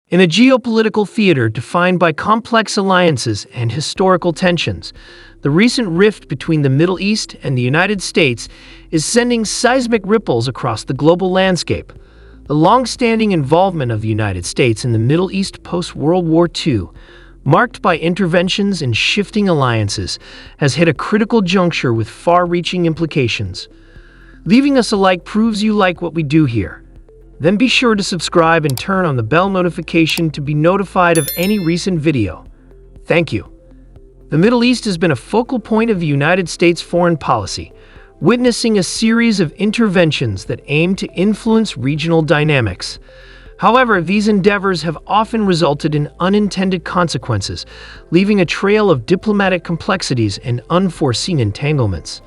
In a geopolitical theater defined by complex alliances and historical tensions, the recent rift between the Middle East and the United States is sending seismic ripples across the global landscape. The long-standing involvement of the United States in the Middle East post-World War II, marked by interventions and shifting alliances, has hit a critical juncture with far-reaching implications. Leaving us a like proves you like what we do here. Then be sure to subscribe and turn on the bell notification to be notified of any recent video. Thank you. The Middle East has been a focal point of the United States foreign policy, witnessing a series of interventions that aim to influence regional dynamics. However, these endeavors have often resulted in unintended consequences, leaving a trail of diplomatic complexities and unforeseen entanglements.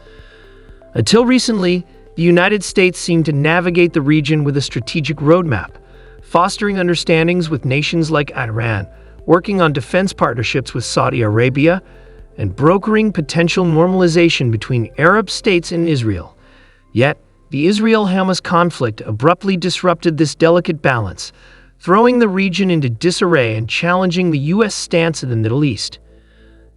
Until recently, the United States seemed to navigate the region with a strategic roadmap, fostering understandings with nations like Iran, working on defense partnerships with Saudi Arabia, and brokering potential normalization between Arab states and Israel. Yet, the Israel-Hamas conflict abruptly disrupted this delicate balance, throwing the region into disarray and challenging the U.S. stance in the Middle East.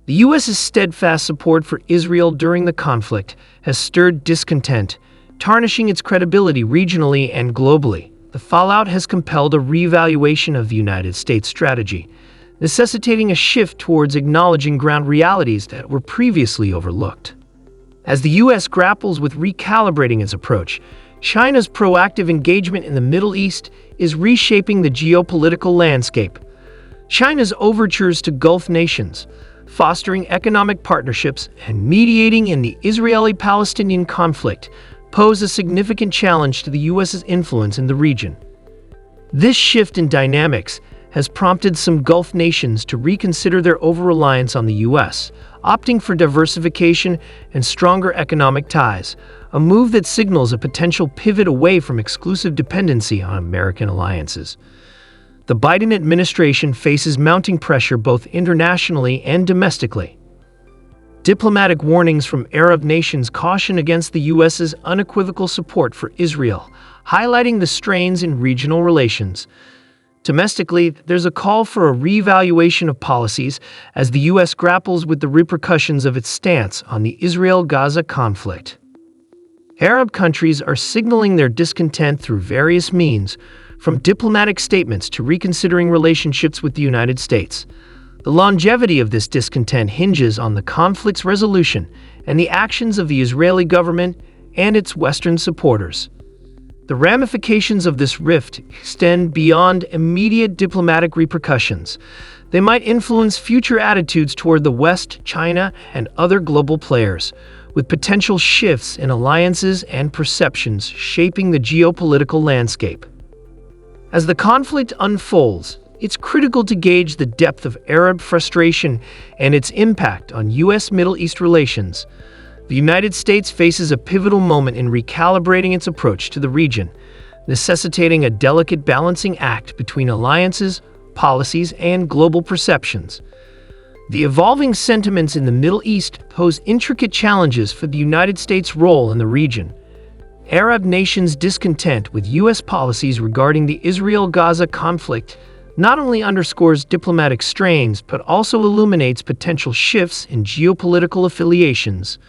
The U.S.'s steadfast support for Israel during the conflict has stirred discontent, tarnishing its credibility regionally and globally. The fallout has compelled a reevaluation of the United States strategy, necessitating a shift towards acknowledging ground realities that were previously overlooked. As the U.S. grapples with recalibrating its approach, China's proactive engagement in the Middle East is reshaping the geopolitical landscape. China's overtures to Gulf nations, fostering economic partnerships, and mediating in the Israeli-Palestinian conflict pose a significant challenge to the U.S.'s influence in the region. This shift in dynamics has prompted some Gulf nations to reconsider their over-reliance on the U.S., opting for diversification and stronger economic ties, a move that signals a potential pivot away from exclusive dependency on American alliances. The Biden administration faces mounting pressure both internationally and domestically. Diplomatic warnings from Arab nations caution against the U.S.'s unequivocal support for Israel, highlighting the strains in regional relations. Domestically, there's a call for a reevaluation of policies as the U.S. grapples with the repercussions of its stance on the Israel-Gaza conflict. Arab countries are signaling their discontent through various means, from diplomatic statements to reconsidering relationships with the United States. The longevity of this discontent hinges on the conflict's resolution and the actions of the Israeli government and its Western supporters. The ramifications of this rift extend beyond immediate diplomatic repercussions. They might influence future attitudes toward the West, China, and other global players, with potential shifts in alliances and perceptions shaping the geopolitical landscape. As the conflict unfolds, it's critical to gauge the depth of Arab frustration and its impact on U.S. Middle East relations. The United States faces a pivotal moment in recalibrating its approach to the region, necessitating a delicate balancing act between alliances, policies, and global perceptions. The evolving sentiments in the Middle East pose intricate challenges for the United States' role in the region. Arab nations' discontent with U.S. policies regarding the Israel-Gaza conflict not only underscores diplomatic strains but also illuminates potential shifts in geopolitical affiliations.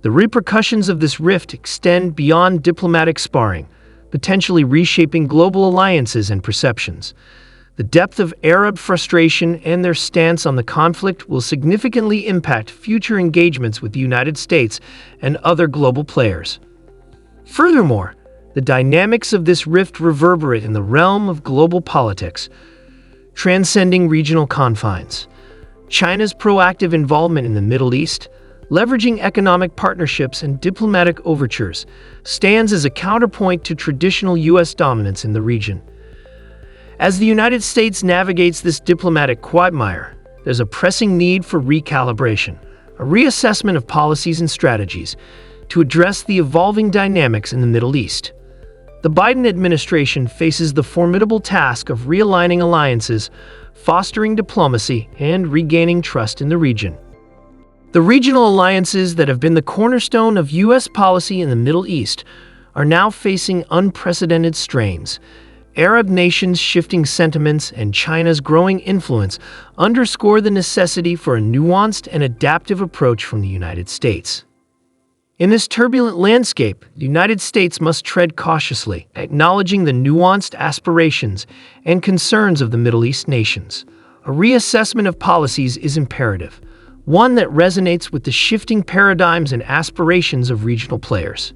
The repercussions of this rift extend beyond diplomatic sparring, potentially reshaping global alliances and perceptions. The depth of Arab frustration and their stance on the conflict will significantly impact future engagements with the United States and other global players. Furthermore, the dynamics of this rift reverberate in the realm of global politics, transcending regional confines. China's proactive involvement in the Middle East, leveraging economic partnerships and diplomatic overtures, stands as a counterpoint to traditional U.S. dominance in the region. As the United States navigates this diplomatic quagmire, there's a pressing need for recalibration, a reassessment of policies and strategies to address the evolving dynamics in the Middle East. The Biden administration faces the formidable task of realigning alliances, fostering diplomacy, and regaining trust in the region. The regional alliances that have been the cornerstone of U.S. policy in the Middle East are now facing unprecedented strains. Arab nations' shifting sentiments and China's growing influence underscore the necessity for a nuanced and adaptive approach from the United States. In this turbulent landscape, the United States must tread cautiously, acknowledging the nuanced aspirations and concerns of the Middle East nations. A reassessment of policies is imperative, one that resonates with the shifting paradigms and aspirations of regional players.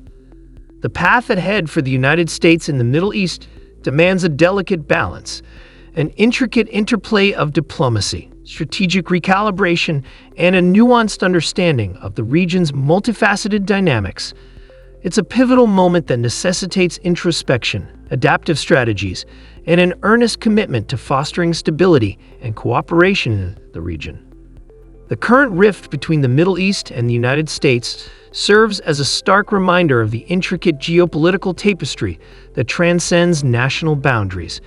The path ahead for the United States in the Middle East demands a delicate balance, an intricate interplay of diplomacy, strategic recalibration, and a nuanced understanding of the region's multifaceted dynamics. It's a pivotal moment that necessitates introspection, adaptive strategies, and an earnest commitment to fostering stability and cooperation in the region. The current rift between the Middle East and the United States serves as a stark reminder of the intricate geopolitical tapestry that transcends national boundaries.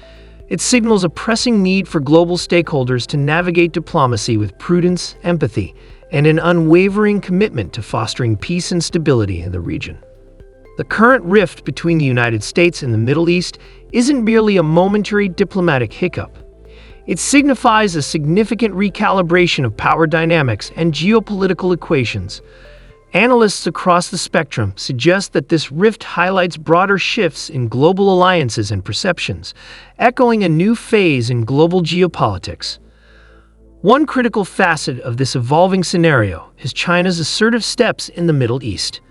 It signals a pressing need for global stakeholders to navigate diplomacy with prudence, empathy, and an unwavering commitment to fostering peace and stability in the region. The current rift between the United States and the Middle East isn't merely a momentary diplomatic hiccup. It signifies a significant recalibration of power dynamics and geopolitical equations. Analysts across the spectrum suggest that this rift highlights broader shifts in global alliances and perceptions, echoing a new phase in global geopolitics. One critical facet of this evolving scenario is China's assertive steps in the Middle East.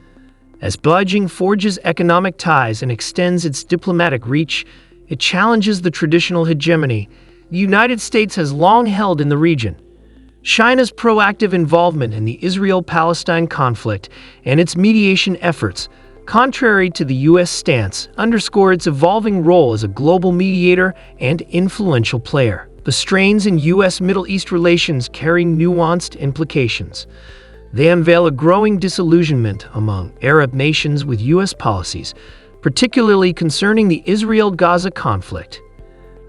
As Beijing forges economic ties and extends its diplomatic reach, it challenges the traditional hegemony the United States has long held in the region. China's proactive involvement in the Israel-Palestine conflict and its mediation efforts, contrary to the U.S. stance, underscore its evolving role as a global mediator and influential player. The strains in U.S.-Middle East relations carry nuanced implications. They unveil a growing disillusionment among Arab nations with U.S. policies, particularly concerning the Israel-Gaza conflict.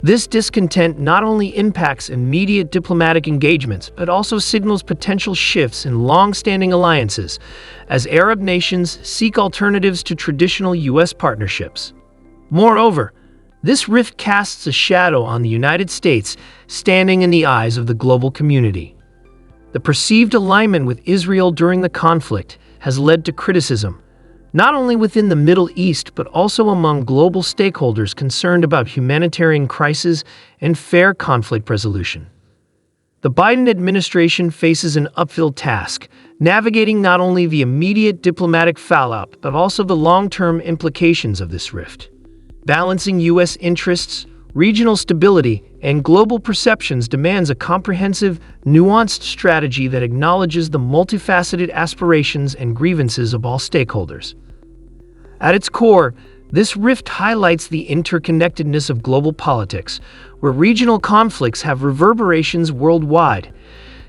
This discontent not only impacts immediate diplomatic engagements, but also signals potential shifts in long-standing alliances as Arab nations seek alternatives to traditional U.S. partnerships. Moreover, this rift casts a shadow on the United States, standing in the eyes of the global community. The perceived alignment with Israel during the conflict has led to criticism, not only within the Middle East but also among global stakeholders concerned about humanitarian crises and fair conflict resolution. The Biden administration faces an uphill task, navigating not only the immediate diplomatic fallout but also the long-term implications of this rift. Balancing U.S. interests, regional stability, and global perceptions demands a comprehensive, nuanced strategy that acknowledges the multifaceted aspirations and grievances of all stakeholders. At its core, this rift highlights the interconnectedness of global politics, where regional conflicts have reverberations worldwide.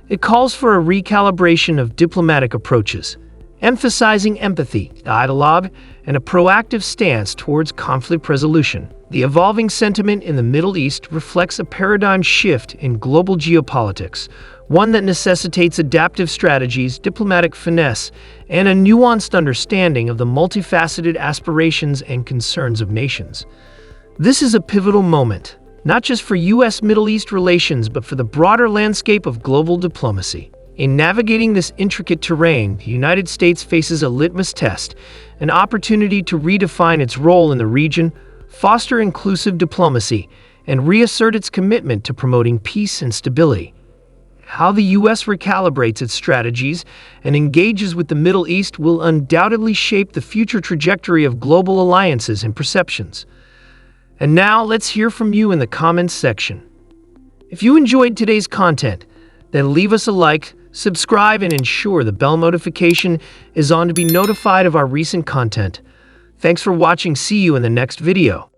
It calls for a recalibration of diplomatic approaches, emphasizing empathy, dialogue, and a proactive stance towards conflict resolution. The evolving sentiment in the Middle East reflects a paradigm shift in global geopolitics, one that necessitates adaptive strategies, diplomatic finesse, and a nuanced understanding of the multifaceted aspirations and concerns of nations. This is a pivotal moment, not just for U.S.-Middle East relations, but for the broader landscape of global diplomacy. In navigating this intricate terrain, the United States faces a litmus test, an opportunity to redefine its role in the region, foster inclusive diplomacy, and reassert its commitment to promoting peace and stability. How the U.S. recalibrates its strategies and engages with the Middle East will undoubtedly shape the future trajectory of global alliances and perceptions. And now, let's hear from you in the comments section. If you enjoyed today's content, then leave us a like, subscribe, and ensure the bell notification is on to be notified of our recent content. Thanks for watching. See you in the next video.